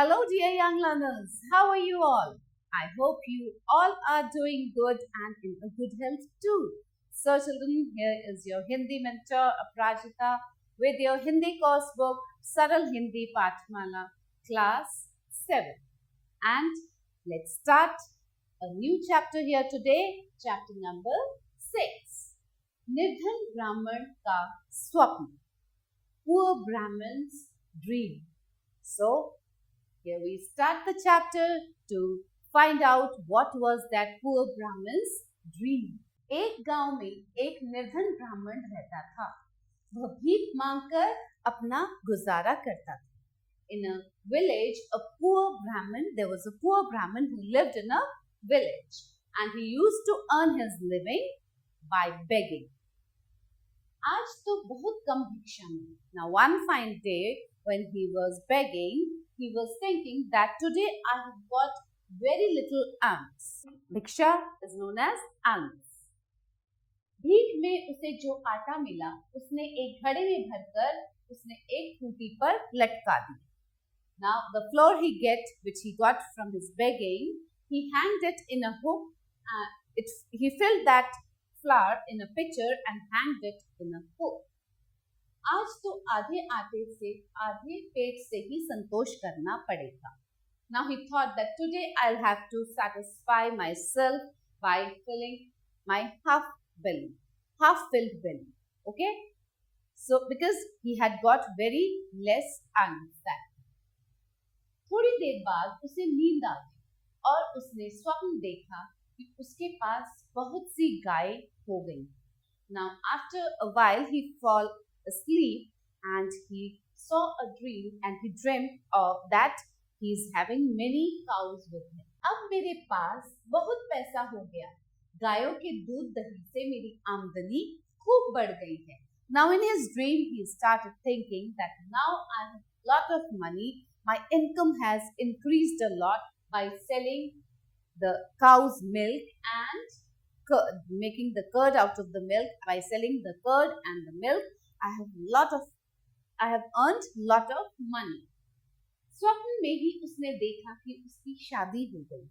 Hello, dear young learners. How are you all? I hope you all are doing good and in a good health too. So, children, here is your Hindi mentor, Aprajita, with your Hindi course book, Saral Hindi Pathmala, Class 7. And let's start a new chapter here today, chapter number 6. Nidhan Brahman Ka Swapna. Poor Brahman's Dream. So, here we start the chapter to find out what was that poor Brahman's dream. एक गांव में एक निर्धन ब्राह्मण रहता था। वह भीख मांगकर अपना गुजारा करता था। In a village, there was a poor Brahman who lived in a village, and he used to earn his living by begging. आज तो बहुत कम भिक्षा मिली. Now one fine day, when he was begging, he was thinking that today I have got very little alms. Bhiksha is known as alms. भीख में उसे जो आटा मिला, उसने एक घड़े में भरकर उसने एक खूंटी पर लटका दी. Now the flour which he got from his begging, he hanged it in a hook. He filled that flour in a pitcher and hanged it in a hook. आज तो आधे आटे से आधे पेट से ही संतोष करना पड़ेगा. Now he thought that today I'll have to satisfy myself by filling my half-filled belly. Okay? So because he had got very less alms that day. थोड़ी देर बाद उसे नींद आ गई और उसने स्वप्न देखा कि उसके पास बहुत सी गाय हो गई. Now after a while he fell asleep and he saw a dream and he dreamt of that he is having many cows with him. अब मेरे पास बहुत पैसा हो गया. गायों के दूध दही से मेरी आमदनी खूब बढ़ गई है. Now in his dream he started thinking that now I have a lot of money. My income has increased a lot by selling the cow's milk and making the curd out of the milk. By selling the curd and the milk, I have earned lot of money. स्वप्न में ही उसने देखा कि उसकी शादी हो गई.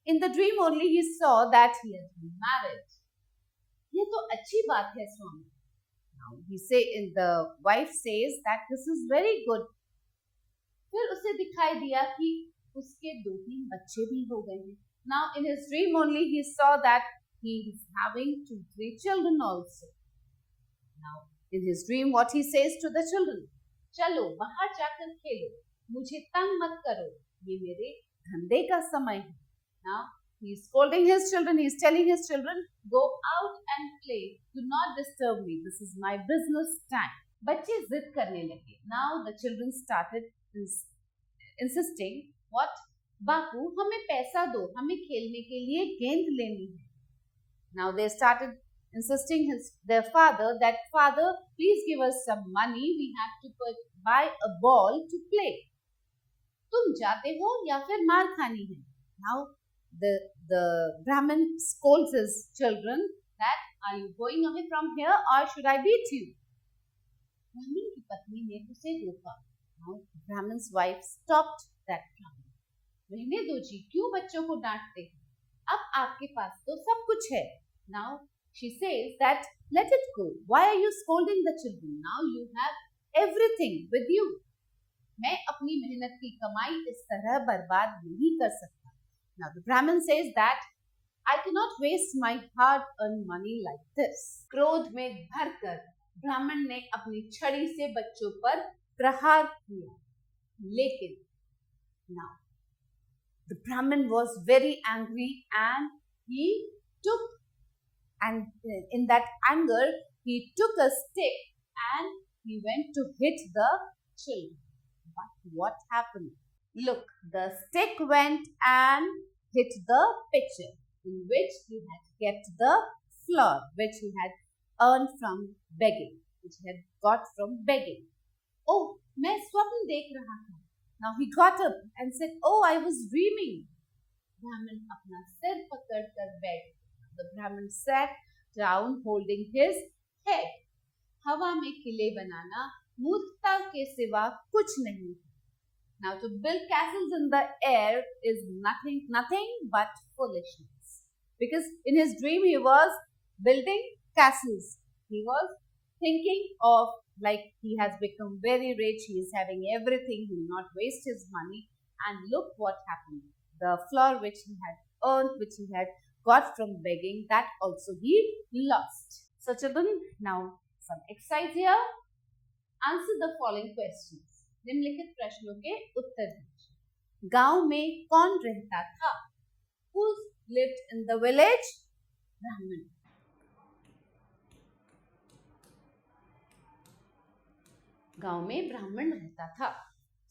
In the dream only he saw that he has been married. ये तो अच्छी बात है स्वामी. Now the wife says that this is very good. फिर उसे दिखाई दिया कि उसके 2-3 बच्चे भी हो गए हैं. Now in his dream only he saw that he is having 2-3 children also. Now in his dream what he says to the children, चलो बाहर जाकर खेलो, मुझे तंग मत करो, ये मेरे धंधे का समय है. Now he is scolding his children, he is telling his children, go out and play, do not disturb me, this is my business time. बच्चे जिद करने लगे. Now the children started insisting, what? बापू हमें पैसा दो, हमें खेलने के लिए गेंद लेनी है. Now they started insisting their father that, father, please give us some money, we have to buy a ball to play. तुम जाते हो या फिर मार खानी है. Now the Brahmin scolds his children that, are you going away from here or should I beat you? ब्राह्मण की पत्नी ने उसे रोका. Now Brahmin's wife stopped that clown. रहने दो जी, क्यों बच्चों को डांटते हैं, अब आपके पास तो सब कुछ है. Now she says that, let it go, why are you scolding the children, now you have everything with you. मैं अपनी मेहनत की कमाई इस तरह बर्बाद नहीं कर सकता. Now the Brahmin says that, I cannot waste my hard-earned money like this. क्रोध में भरकर ब्राह्मण ने अपनी छड़ी से बच्चों पर प्रहार किया. लेकिन now the Brahmin was very angry and in that anger he took a stick and he went to hit the children. But what happened? Look, the stick went and hit the pitcher in which he had kept the flour which he had earned from begging, which he had got from begging. Oh, मैं स्वप्न देख रहा था. Now he got up and said, oh, I was dreaming. Brahmin अपना सिर पकड़कर बैठ. The Brahmin sat down holding his head. हवा में किले बनाना मूर्खता के सिवा कुछ नहीं. Now, to build castles in the air is nothing but foolishness. Because in his dream, he was building castles. He was thinking of, like, he has become very rich, he is having everything, he will not waste his money. And look what happened. The flour which he had earned, which he had got from begging, that also he lost. So children, now some exercise here. Answer the following questions. निम्नलिखित प्रश्नों के उत्तर दीजिए। गांव में कौन रहता था? Who lived in the village? ब्राह्मण। गांव में ब्राह्मण रहता था।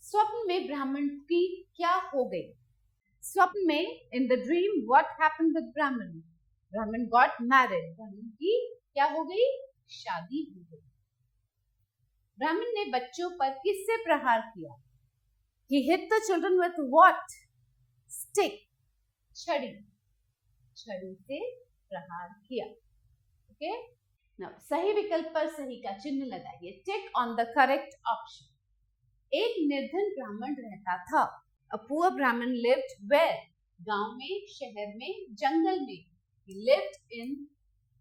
स्वप्न में ब्राह्मण की क्या हो गई? स्वप्न में, in the dream, what happened with Brahman? Brahman got married. ब्राह्मण की क्या हो गई? शादी हो गई। ब्राह्मण ने बच्चों पर किससे प्रहार किया? He hit the children with what? Stick. छड़ी। छड़ी से प्रहार किया। Okay? Now, सही विकल्प पर सही का चिन्ह लगाइए। Tick on the correct option. एक निर्धन ब्राह्मण रहता था। A poor Brahmin lived where? गांव में, शहर में, जंगल में। He lived in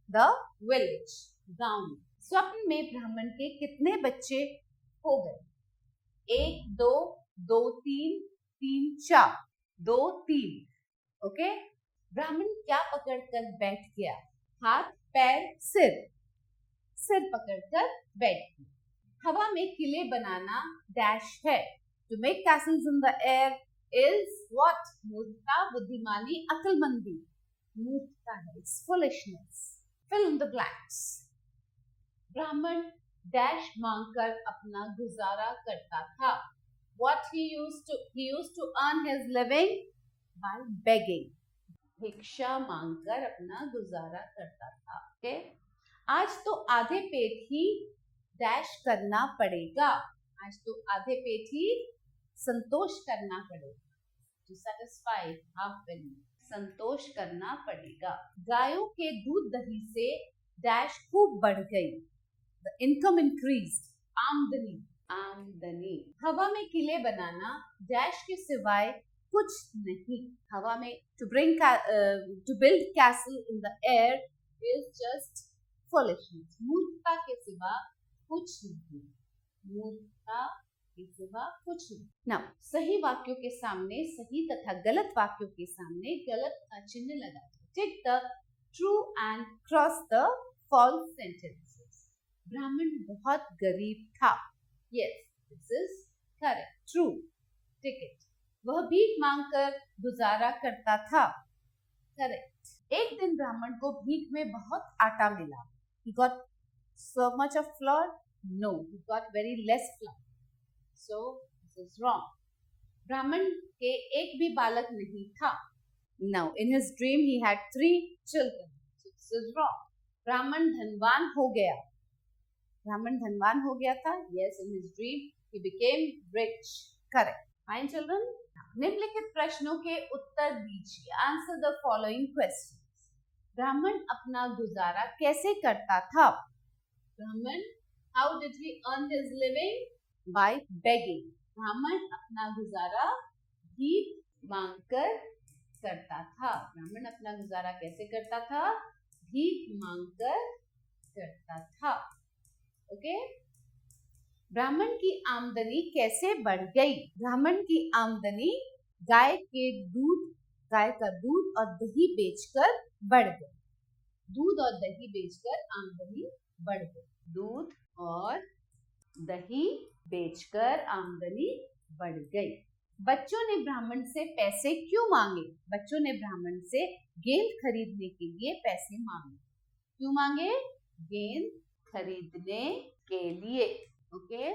the village. गांव में। स्वप्न में ब्राह्मण के कितने बच्चे हो गए? 1, 2, 2, 3, 3, 4, 2, 3। ओके? ब्राह्मण क्या पकड़कर बैठ गया? हाथ, पैर, सिर। सिर पकड़कर बैठ गया। हवा में किले बनाना डैश है। To make castles in the air is what? मूर्खता, बुद्धिमानी, अक्लमंदी। मूर्खता है, it's foolishness. Fill in the blanks. ब्राह्मण डैश मांगकर अपना गुजारा करता था। What he used to earn his living by begging. भिक्षा मांगकर अपना गुजारा करता था। ओके? आज तो आधे पेट ही डैश करना पड़ेगा। आज तो आधे पेट ही संतोष करना पड़ेगा। To satisfy half belly. संतोष करना पड़ेगा। गायों के दूध दही से डैश खूब बढ़ गई। The income increased. आमदनी। आमदनी। हवा में किले बनाना डैश के सिवाय कुछ नहीं। हवा में to build castle in the air is just foolishness. मूर्खता के सिवा कुछ नहीं। मूर्खता के सिवा कुछ नहीं। Now, सही वाक्यों के सामने सही तथा गलत वाक्यों के सामने गलत का चिन्ह लगा। Tick the true and cross the false sentences. ब्राह्मण बहुत गरीब था। Yes, this is correct. True. Tick it. वह भीख मांगकर गुजारा करता था। Correct. एक दिन ब्राह्मण को भीख में बहुत आटा मिला। He got so much of flour? No, he got very less flour. So this is wrong. ब्राह्मण के एक भी बालक नहीं था। Now, in his dream he had 3 children. So this is wrong. ब्राह्मण धनवान हो गया। ब्राह्मण धनवान हो गया था। Yes, in his dream he became rich. Correct. Fine, children. निम्नलिखित प्रश्नों के उत्तर दीजिए। Answer the following questions. ब्राह्मण अपना गुजारा कैसे करता था? ब्राह्मण, how did he earn his living? By begging. ब्राह्मण अपना गुजारा भीख मांगकर करता था। ब्राह्मण अपना गुजारा कैसे करता था? भीख मांगकर करता था। ओके? ब्राह्मण की आमदनी कैसे बढ़ गई? ब्राह्मण की आमदनी गाय का दूध और दही बेचकर बढ़ गई। दूध और दही बेचकर आमदनी बढ़ गई। दूध और दही बेचकर आमदनी बढ़ गई। बच्चों ने ब्राह्मण से पैसे क्यों मांगे? बच्चों ने ब्राह्मण से गेंद खरीदने के लिए पैसे मांगे। क्यों मांगे? गेंद खरीदने के लिए। ओके?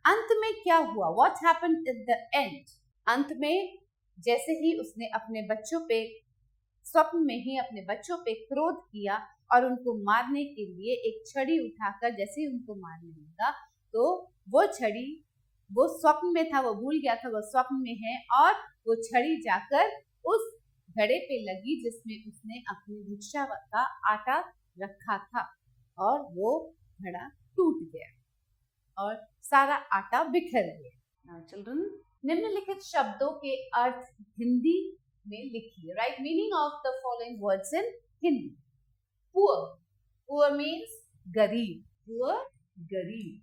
अंत में क्या हुआ? What happened at the end? अंत में जैसे ही उसने अपने बच्चों पे, स्वप्न में ही अपने बच्चों पे क्रोध किया और उनको मारने के लिए एक छड़ी उठाकर जैसे ही उनको मारने लगा, तो वो छड़ी, वो स्वप्न में था, वो भूल गया था वो स्वप्न में है, और वो छड़ी जाकर उस घड़े पे लगी जिसमें उसने अपनी भिक्षा का आटा रखा था, और वो घड़ा टूट गया और सारा आटा बिखर गया। Now children, निम्नलिखित शब्दों के अर्थ हिंदी में लिखिए. Right meaning of the following words in Hindi. Poor, poor means गरीब, पुअर गरीब.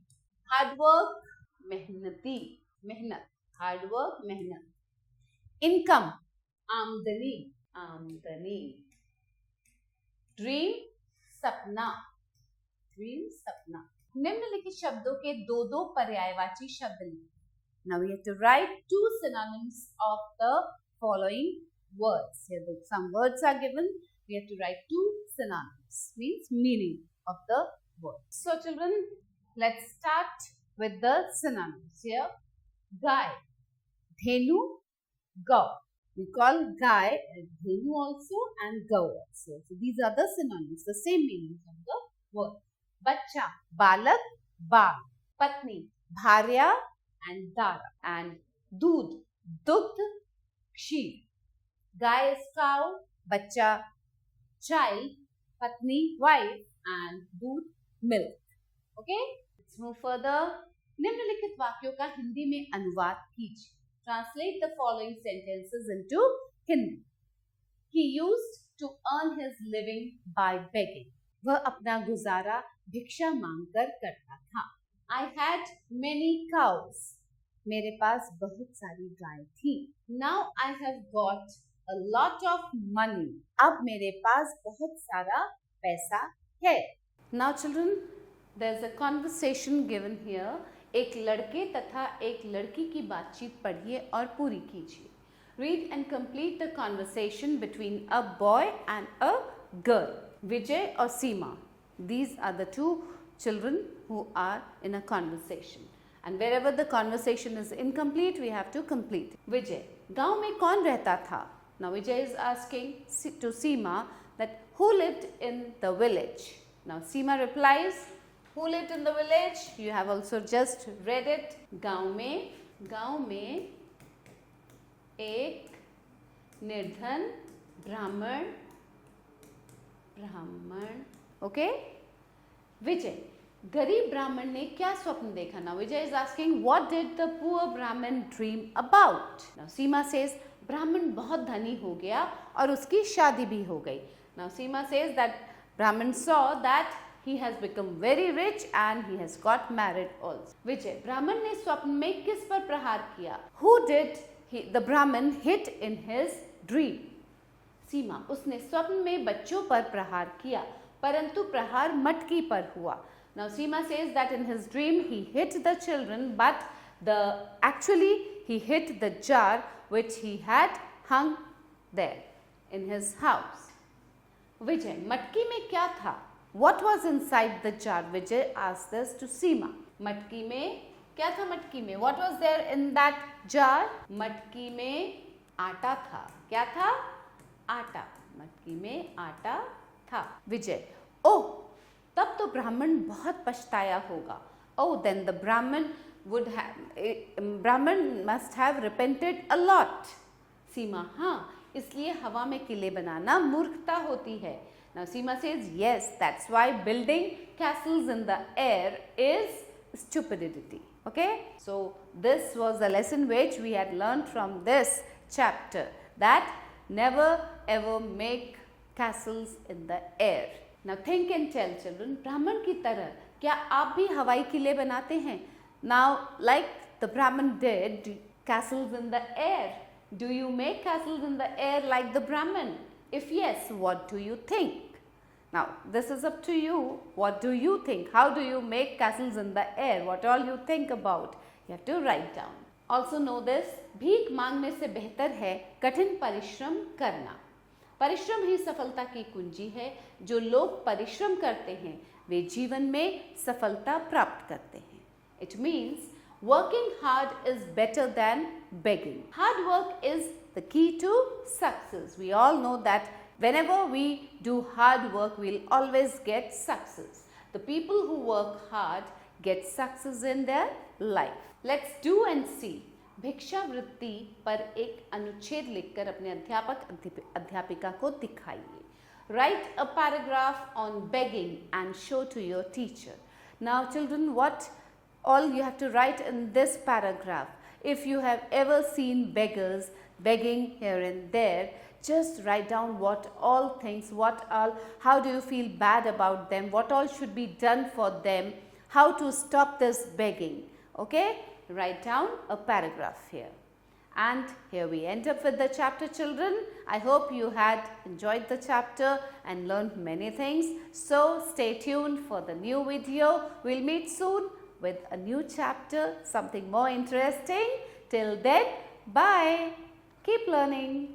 हार्डवर्क, मेहनती, मेहनत, हार्डवर्क मेहनत. इनकम, आमदनी, आमदनी. ड्रीम, सपना, ड्रीम सपना. निम्नलिखित शब्दों के दो दो पर्यायवाची शब्द लिखिए. Now we have to write two synonyms of the following words. Here some words are given. We have to write two synonyms, means meaning of the word. So children, let's start with the synonyms. Here, Gai, Dhenu, Gau. We call Gai as Dhenu also and Gau also. So these are the synonyms, the same meanings of the word. Bacha, Balak, Bal. Patni, Bharya and Dara. And Doodh, Dugdh, Ksheer. Gai is cow, Bacha, child, Patni, wife, and Doodh, milk. Okay? Let's move further. निम्नलिखित वाक्यों का हिंदी में अनुवाद कीजिए. Translate the following sentences into Hindi. He used to earn his living by begging. वह अपना गुजारा भिक्षा मांगकर करता था. I had many cows. मेरे पास बहुत सारी गाय थी. Now I have got a lot of money. अब मेरे पास बहुत सारा पैसा है. Now children, there's a conversation given here. एक लड़के तथा एक लड़की की बातचीत पढ़िए और पूरी कीजिए. Read and complete the conversation between a boy and a girl. Vijay or Seema. These are the two children who are in a conversation. And wherever the conversation is incomplete, we have to complete. Vijay, गांव में कौन रहता था? Now Vijay is asking to Seema that who lived in the village. Now Seema replies, who lived in the village? You have also just read it. गांव में एक निर्धन ब्राह्मण. Okay? Vijay, गरीब ब्राह्मण ने क्या स्वप्न देखा? Now Vijay is asking, what did the poor Brahmin dream about? Now Seema says, ब्राह्मण बहुत धनी हो गया और उसकी शादी भी हो गई. Now Seema says that Brahmin saw that he has become very rich and he has got married also. Vijay, ब्राह्मण ने स्वप्न में किस पर प्रहार किया? Who did the Brahmin hit in his dream? Seema, उसने स्वप्न में बच्चों पर प्रहार किया, परंतु प्रहार मटकी पर हुआ. Now Seema says that in his dream he hit the children, but actually he hit the jar which he had hung there in his house. Vijay, मटकी में क्या था? What was inside the jar? Vijay asked this to Seema. मटकी में क्या था? मटकी में what was there in that jar? मटकी में आटा था. क्या था? आटा. मटकी में आटा था. Vijay, oh, तब तो ब्राह्मण बहुत पछताया होगा. Oh, then the Brahmin must have repented a lot. Seema, हाँ, इसलिए हवा में किले बनाना मूर्खता होती है. Now Seema says, yes, that's why building castles in the air is stupidity. Okay? So this was a lesson which we had learned from this chapter, that never ever make castles in the air. Now think and tell children, ब्राह्मण की तरह क्या आप भी हवाई किले बनाते हैं? Now like the Brahmin did castles in the air, do you make castles in the air like the Brahmin? If yes, what do you think? Now this is up to you. What do you think? How do you make castles in the air? What all you think about? You have to write down. Also know this, भीख मांगने से बेहतर है कठिन परिश्रम करना. परिश्रम ही सफलता की कुंजी है. जो लोग परिश्रम करते हैं वे जीवन में सफलता प्राप्त करते हैं. It means working hard is better than begging. Hard work is the key to success. We all know that whenever we do hard work, we'll always get success. The people who work hard get success in their life. Let's do and see. भिक्षावृत्ति पर एक अनुच्छेद लिखकर अपने अध्यापक अध्यापिका को दिखाइए. Write a paragraph on begging and show to your teacher. Now children, what all you have to write in this paragraph? if you have ever seen beggars begging here and there, just write down what all things, how do you feel bad about them, what all should be done for them, how to stop this begging. Okay, write down a paragraph here. And here we end up with the chapter, children. I hope you had enjoyed the chapter and learned many things. So stay tuned for the new video. We'll meet soon with a new chapter, something more interesting. Till then, bye. Keep learning.